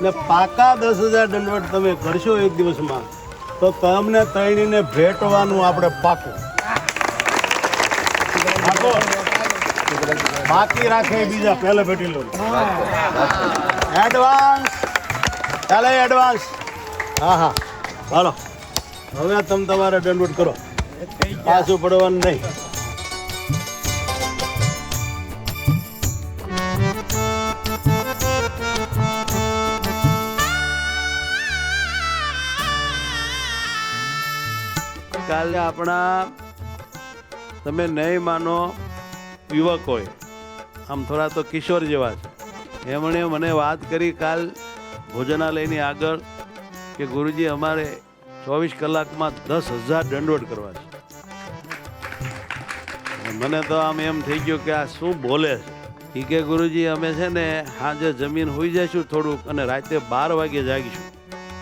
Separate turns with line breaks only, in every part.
ને પાકા 10,000 દંડવટ તમે કરશો એક દિવસમાં તો તમને ત્રણેયને ભેટવાનું આપણે પાકું. બાકી રાખે બીજા પહેલે ભેટી લો એડવાન્સ. ચાલે એડવાન્સ. હા હા હાલો હવે તમે તમારે દંડવટ કરો, પાછું પડવાનું નહીં. કાલે આપણા તમે નહીં માનો યુવક હોય, આમ થોડા તો કિશોર જેવા છે, એમણે મને વાત કરી કાલ ભોજનાલયની આગળ કે ગુરુજી અમારે 24 કલાકમાં 10,000 દંડવટ કરવા છે. મને તો આમ એમ થઈ ગયું કે આ શું બોલે છે. એ કે ગુરુજી અમે છે ને સાંજે જમીન હોઈ જઈશું થોડુંક અને રાતે 12 વાગે જાગીશું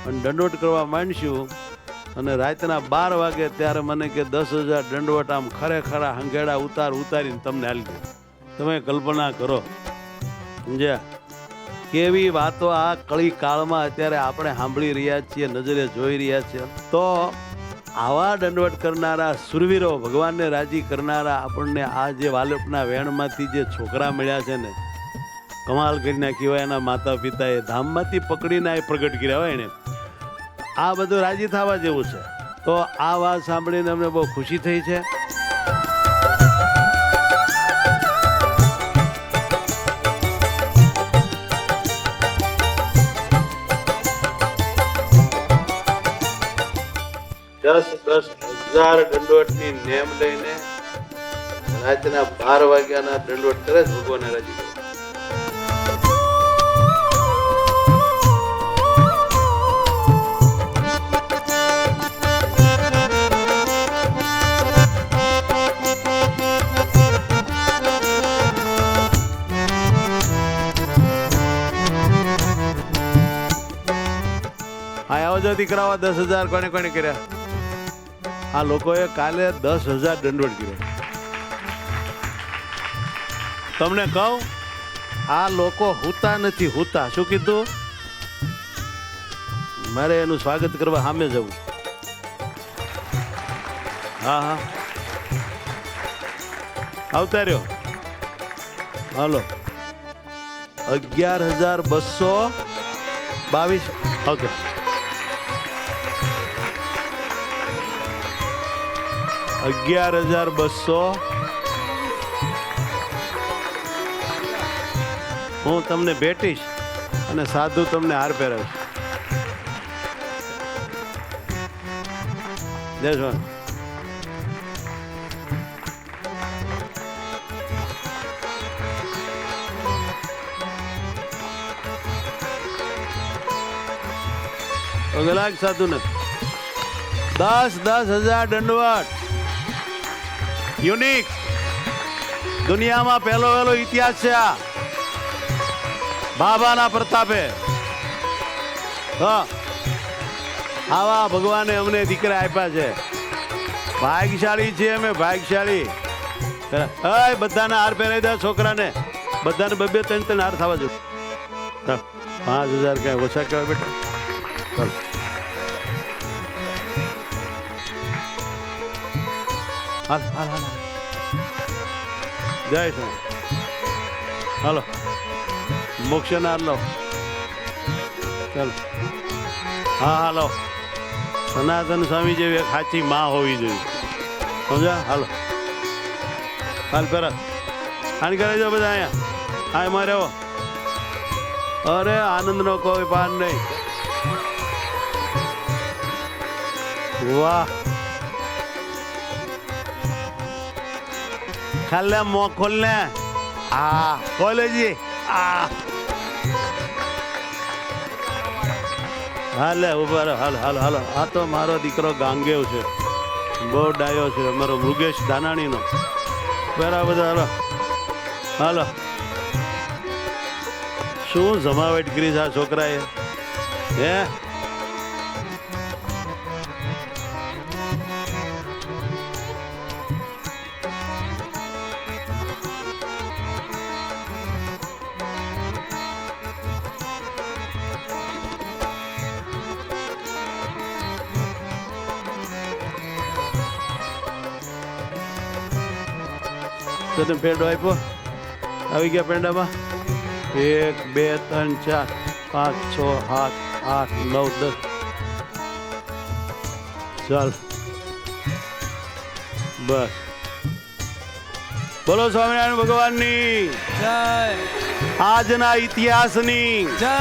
અને દંડવટ કરવા માંડીશું અને રાતના 12 વાગે ત્યારે મને કે 10,000 દંડવટ આમ ખરેખરા હંગેડા ઉતારીને તમને હાલી દે. તમે કલ્પના કરો સમજ્યા કેવી વાતો આ કળી કાળમાં અત્યારે આપણે સાંભળી રહ્યા છીએ, નજરે જોઈ રહ્યા છીએ. તો આવા દંડવટ કરનારા સુરવીરો, ભગવાનને રાજી કરનારા આપણને આ જે વાલપના વેણમાંથી જે છોકરા મળ્યા છે ને, કમાલ કરી નાખી હોય. એના માતા પિતાએ ધામમાંથી પકડીને આ પ્રગટ કર્યા હોય એને. આ બધું રાજી થવા જેવું છે. તો આ વાત સાંભળીને અમને બહુ ખુશી થઈ છે. દસ હજાર દંડવટની નેમ લઈને રાતના 12 વાગ્યાના દંડવટ કરે જ ભગવાનને રાજી કરે. હા આવજો દીકરાઓ. 10,000 કોને કોને કર્યા? આ લોકોએ કાલે 10,000 દંડવટ કર્યો. તમને કહું આ લોકો હુતા નથી હુતા. શું કીધું? મારે એનું સ્વાગત કરવા સામે જવું. હા હા આવતા રહ્યો. હાલો 11,222 આવતો. હું તમને ભેટીશ અને સાધુ તમને હાર પહેરાવીશ. જય સ્વામી. અગલાક સાધુ નથી. 10,000 દંડવટ યુનિક. દુનિયામાં પહેલો ઇતિહાસ છે આ બાબાના પ્રતાપે. આવા ભગવાને અમને દીકરા આપ્યા છે. ભાગ્યશાળી છીએ અમે, ભાગ્યશાળી. બધાને હાર પહેરાવી દે છોકરાને. બધાને 2-3 હાર થવા જોઈએ. 5,000 કઈ ઓછા કહેવાય બેટા? હાલ હાલ હાલ. જય સ્વામી. હાલો મોક્ષનાર લો. ચાલો હા હાલો. સનાતન સ્વામી જેવી એક સાચી માં હોવી જોઈએ. સમજા? હાલો હાલ પેરા આને કરે જો બધા અહીંયા. હા એમાં રહેવો. અરે આનંદનો કોઈ પાર નહીં. વાહ ખાલે મો ખોલ ને. હા કોલેજી. હાલે ઉભા રહો. હાલ હાલ હાલો. આ તો મારો દીકરો ગાંગેવ છે, બહુ ડાયો છે, મારો મૃગેશ દાનાણીનો. બરાબર હાલો હાલો. શું જમાવટ કરી છે આ છોકરાએ? હે તને પેંડો આપ્યો આવી ગયા પેંડામાં 1 2 3 4 5 6 7 8 9 10 ચાલ બસ બોલો સ્વામિનારાયણ ભગવાનની
જય
આજના ઇતિહાસની
જય